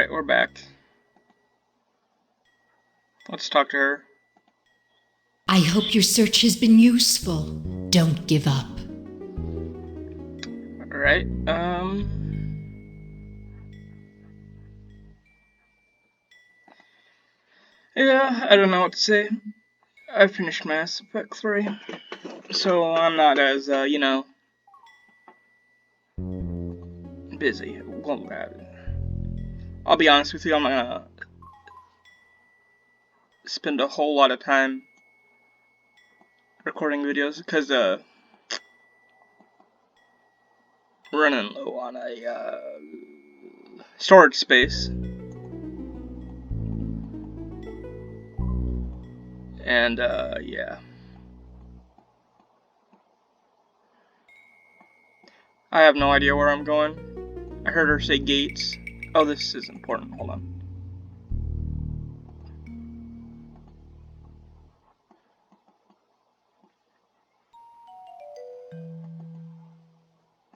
Alright, we're back. Let's talk to her. I hope your search has been useful. Don't give up. Alright, yeah, I don't know what to say. I finished Mass Effect 3, so I'm not as, busy. Well, I'll be honest with you, I'm gonna spend a whole lot of time recording videos, because, running low on a, storage space. And, yeah. I have no idea where I'm going. I heard her say gates. Oh, this is important. Hold on.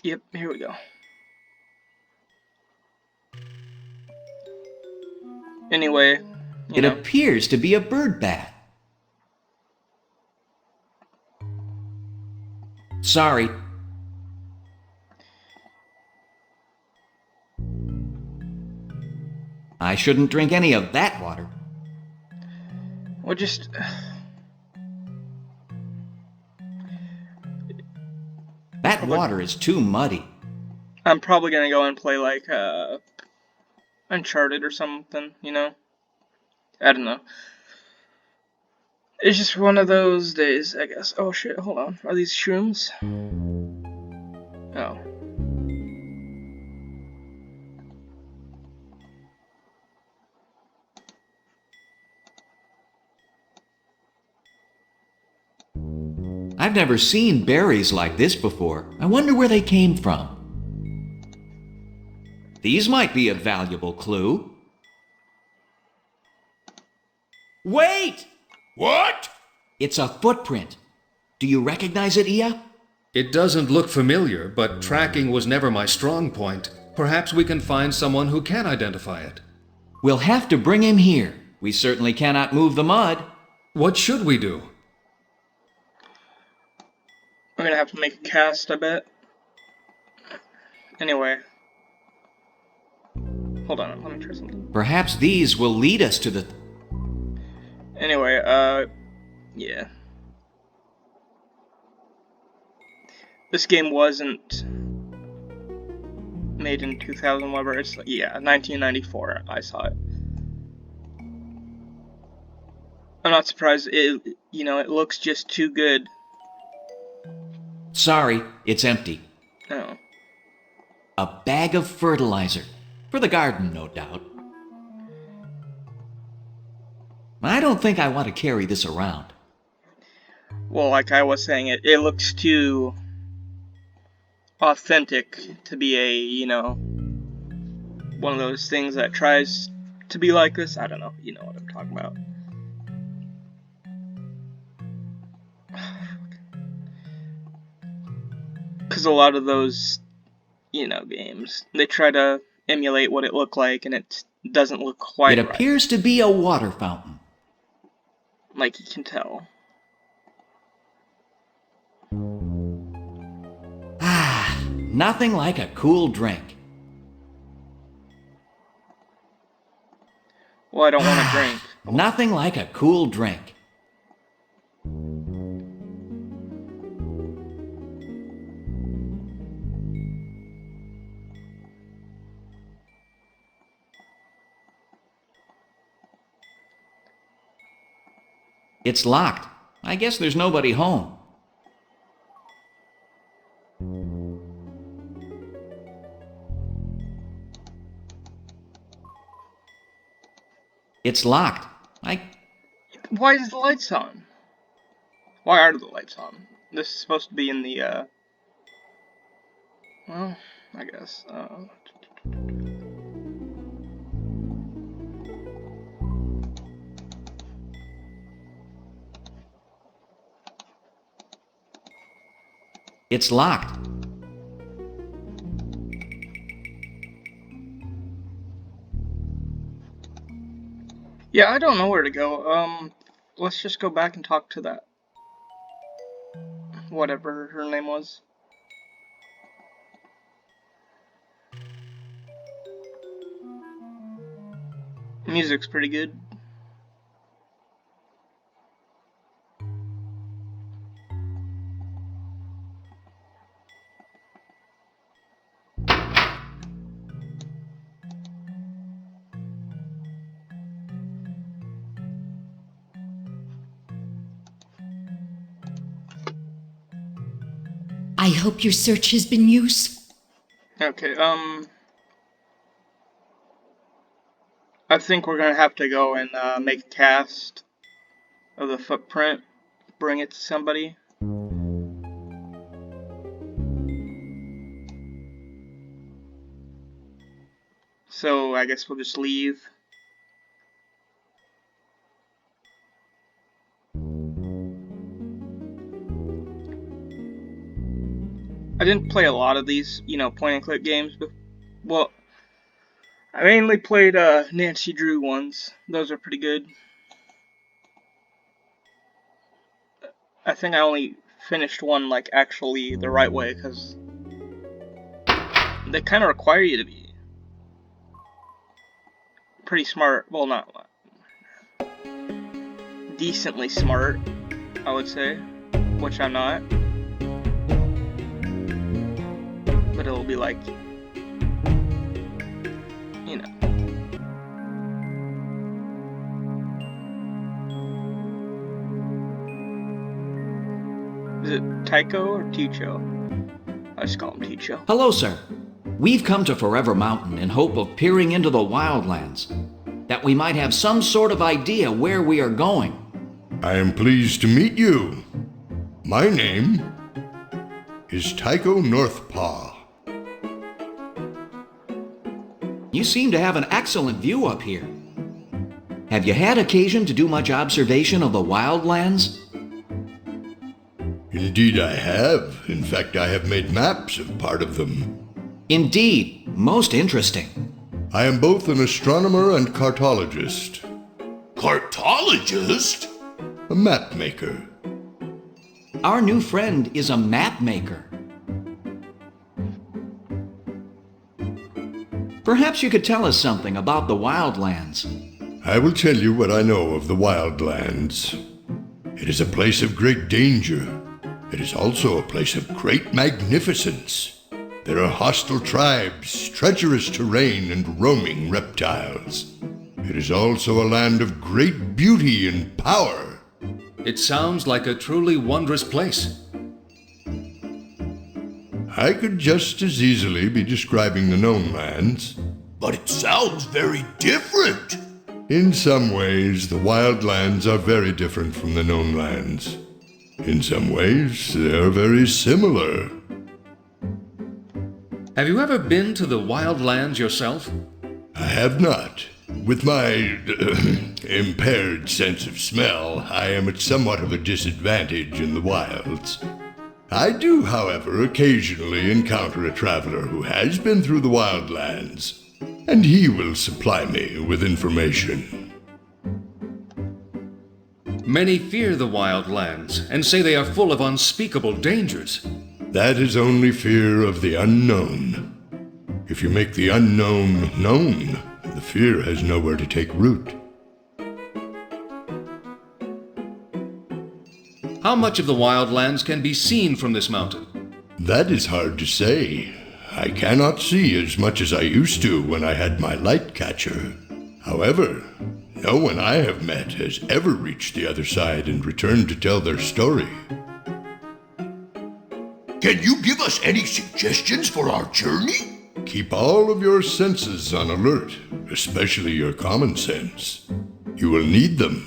Yep, here we go. Anyway, It appears to be a bird bath. Sorry. I shouldn't drink any of that water. Well, just... That water is too muddy. I'm probably gonna go and play, like, Uncharted or something, you know? I don't know. It's just one of those days, I guess. Oh shit, hold on. Are these shrooms? Oh. I've never seen berries like this before. I wonder where they came from. These might be a valuable clue. Wait! What? It's a footprint. Do you recognize it, Ia? It doesn't look familiar, but tracking was never my strong point. Perhaps we can find someone who can identify it. We'll have to bring him here. We certainly cannot move the mud. What should we do? We're gonna have to make a cast, I bet. Anyway. Hold on, let me try something. Perhaps these will lead us to the... Anyway, yeah. This game wasn't made in 2000, whatever. It's, yeah, 1994, I saw it. I'm not surprised, it looks just too good. Sorry, it's empty. No. A bag of fertilizer. For the garden, no doubt. I don't think I want to carry this around. Well, like I was saying, it looks too authentic to be a, one of those things that tries to be like this. I don't know, you know what I'm talking about. Because a lot of those, games, they try to emulate what it looked like, and it doesn't look quite right. It appears to be a water fountain. Like you can tell. Ah, nothing like a cool drink. Well, I don't want to drink. Nothing like a cool drink. It's locked. I guess there's nobody home. It's locked. Why is the lights on? Why are the lights on? This is supposed to be in the, well, I guess, It's locked. Yeah, I don't know where to go. Let's just go back and talk to that, whatever her name was. Music's pretty good. I hope your search has been useful. Okay, I think we're gonna have to go and make a cast of the footprint, bring it to somebody. So I guess we'll just leave. I didn't play a lot of these, point and click games, but, well, I mainly played Nancy Drew ones. Those are pretty good. I think I only finished one like actually the right way because they kind of require you to be pretty smart. Well, not decently smart, I would say, which I'm not. But it'll be like, you know. Is it Tycho or Ticho? I just call him Ticho. Hello, sir. We've come to Forever Mountain in hope of peering into the wildlands, that we might have some sort of idea where we are going. I am pleased to meet you. My name is Tycho Northpaw. You seem to have an excellent view up here. Have you had occasion to do much observation of the wildlands? Indeed I have. In fact, I have made maps of part of them. Indeed, most interesting. I am both an astronomer and cartologist. Cartologist? A map maker. Our new friend is a map maker. Perhaps you could tell us something about the wildlands. I will tell you what I know of the wildlands. It is a place of great danger. It is also a place of great magnificence. There are hostile tribes, treacherous terrain, and roaming reptiles. It is also a land of great beauty and power. It sounds like a truly wondrous place. I could just as easily be describing the known lands. But it sounds very different. In some ways, the wildlands are very different from the known lands. In some ways, they are very similar. Have you ever been to the wildlands yourself? I have not. With my impaired sense of smell, I am at somewhat of a disadvantage in the wilds. I do, however, occasionally encounter a traveler who has been through the wildlands, and he will supply me with information. Many fear the wildlands and say they are full of unspeakable dangers. That is only fear of the unknown. If you make the unknown known, the fear has nowhere to take root. How much of the wildlands can be seen from this mountain? That is hard to say. I cannot see as much as I used to when I had my light catcher. However, no one I have met has ever reached the other side and returned to tell their story. Can you give us any suggestions for our journey? Keep all of your senses on alert, especially your common sense. You will need them.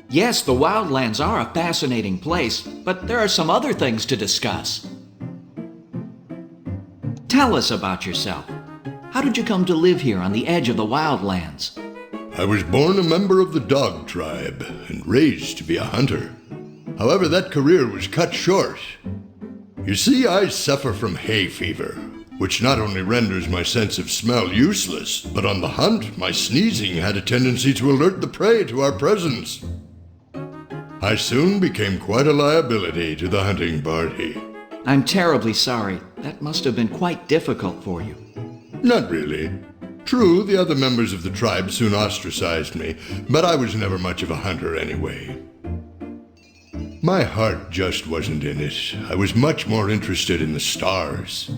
Yes, the wildlands are a fascinating place, but there are some other things to discuss. Tell us about yourself. How did you come to live here on the edge of the wildlands? I was born a member of the dog tribe and raised to be a hunter. However, that career was cut short. You see, I suffer from hay fever, which not only renders my sense of smell useless, but on the hunt, my sneezing had a tendency to alert the prey to our presence. I soon became quite a liability to the hunting party. I'm terribly sorry. That must have been quite difficult for you. Not really. True, the other members of the tribe soon ostracized me, but I was never much of a hunter anyway. My heart just wasn't in it. I was much more interested in the stars.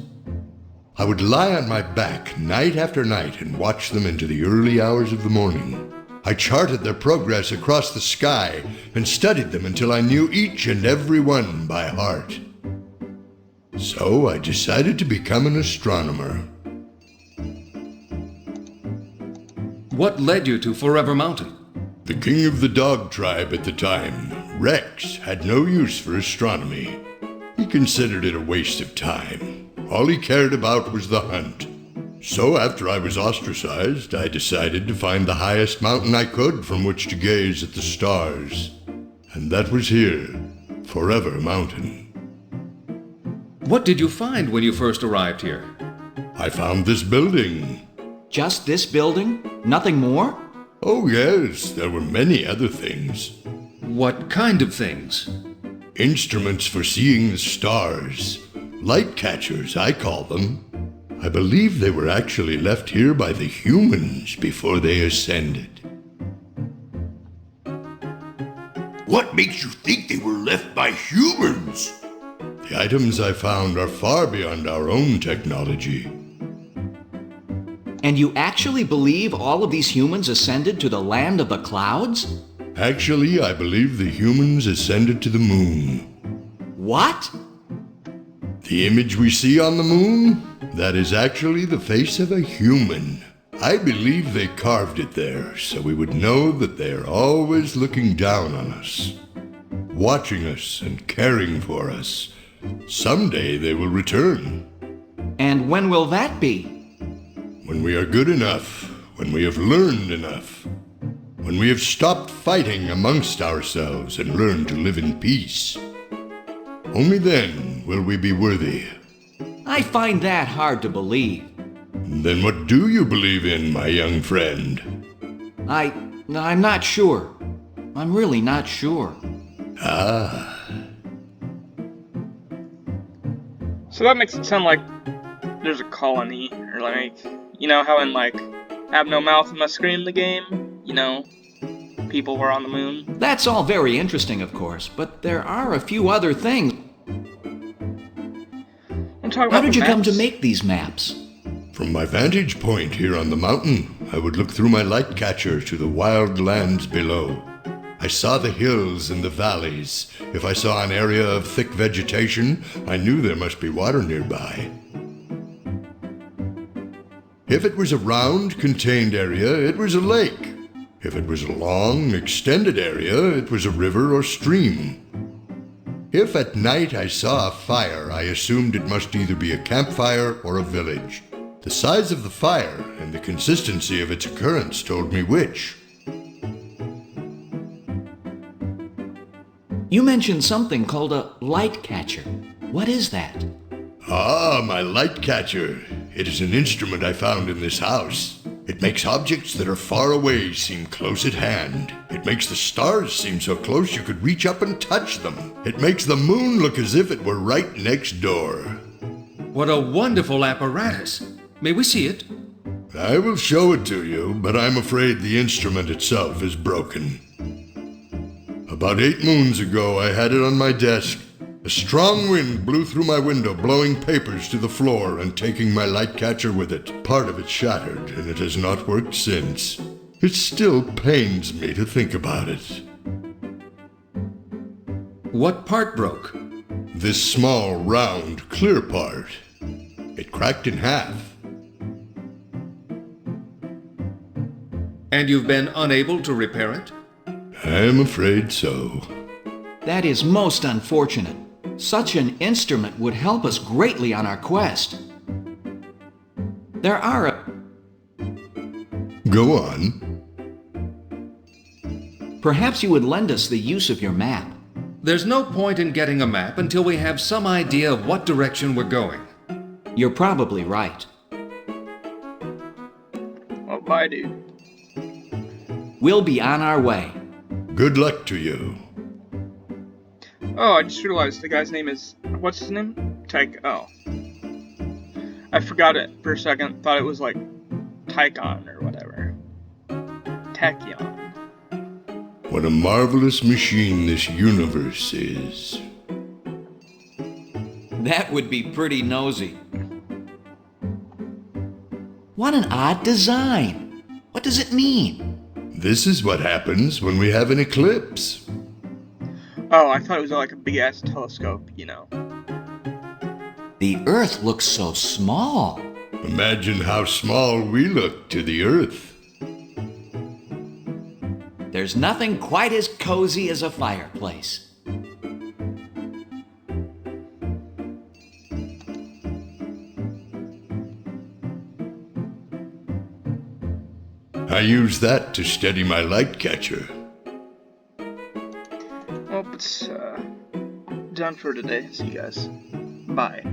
I would lie on my back night after night and watch them into the early hours of the morning. I charted their progress across the sky and studied them until I knew each and every one by heart. So I decided to become an astronomer. What led you to Forever Mountain? The king of the dog tribe at the time, Rex, had no use for astronomy. He considered it a waste of time. All he cared about was the hunt. So after I was ostracized, I decided to find the highest mountain I could from which to gaze at the stars. And that was here, Forever Mountain. What did you find when you first arrived here? I found this building. Just this building? Nothing more? Oh yes, there were many other things. What kind of things? Instruments for seeing the stars. Light catchers, I call them. I believe they were actually left here by the humans before they ascended. What makes you think they were left by humans? The items I found are far beyond our own technology. And you actually believe all of these humans ascended to the land of the clouds? Actually, I believe the humans ascended to the moon. What? The image we see on the moon? That is actually the face of a human. I believe they carved it there so we would know that they are always looking down on us, watching us and caring for us. Someday they will return. And when will that be? When we are good enough, when we have learned enough, when we have stopped fighting amongst ourselves and learned to live in peace. Only then will we be worthy. I find that hard to believe. Then what do you believe in, my young friend? I'm not sure. I'm really not sure. So that makes it sound like there's a colony, or like, you know how in like Have No Mouth Must Scream the game, you know, people were on the moon. That's all very interesting, of course, but there are a few other things. I'm talking How about did you the come to maps. make these maps? From my vantage point here on the mountain, I would look through my light catcher to the wild lands below. I saw the hills and the valleys. If I saw an area of thick vegetation, I knew there must be water nearby. If it was a round, contained area, it was a lake. If it was a long, extended area, it was a river or stream. If at night I saw a fire, I assumed it must either be a campfire or a village. The size of the fire and the consistency of its occurrence told me which. You mentioned something called a light catcher. What is that? Ah, my light catcher. It is an instrument I found in this house. It makes objects that are far away seem close at hand. It makes the stars seem so close you could reach up and touch them. It makes the moon look as if it were right next door. What a wonderful apparatus. May we see it? I will show it to you, but I'm afraid the instrument itself is broken. About 8 moons ago, I had it on my desk. A strong wind blew through my window, blowing papers to the floor and taking my light catcher with it. Part of it shattered, and it has not worked since. It still pains me to think about it. What part broke? This small, round, clear part. It cracked in half. And you've been unable to repair it? I'm afraid so. That is most unfortunate. Such an instrument would help us greatly on our quest. There are Go on. Perhaps you would lend us the use of your map. There's no point in getting a map until we have some idea of what direction we're going. You're probably right. Well, bye, dude. We'll be on our way. Good luck to you. Oh, I just realized the guy's name is... What's his name? Oh. I forgot it for a second. Thought it was like Tychon or whatever. Tachyon. What a marvelous machine this universe is. That would be pretty nosy. What an odd design. What does it mean? This is what happens when we have an eclipse. Oh, I thought it was like a big-ass telescope, you know. The Earth looks so small. Imagine how small we look to the Earth. There's nothing quite as cozy as a fireplace. I use that to steady my light catcher. Well, it's done for today. See you guys. Bye.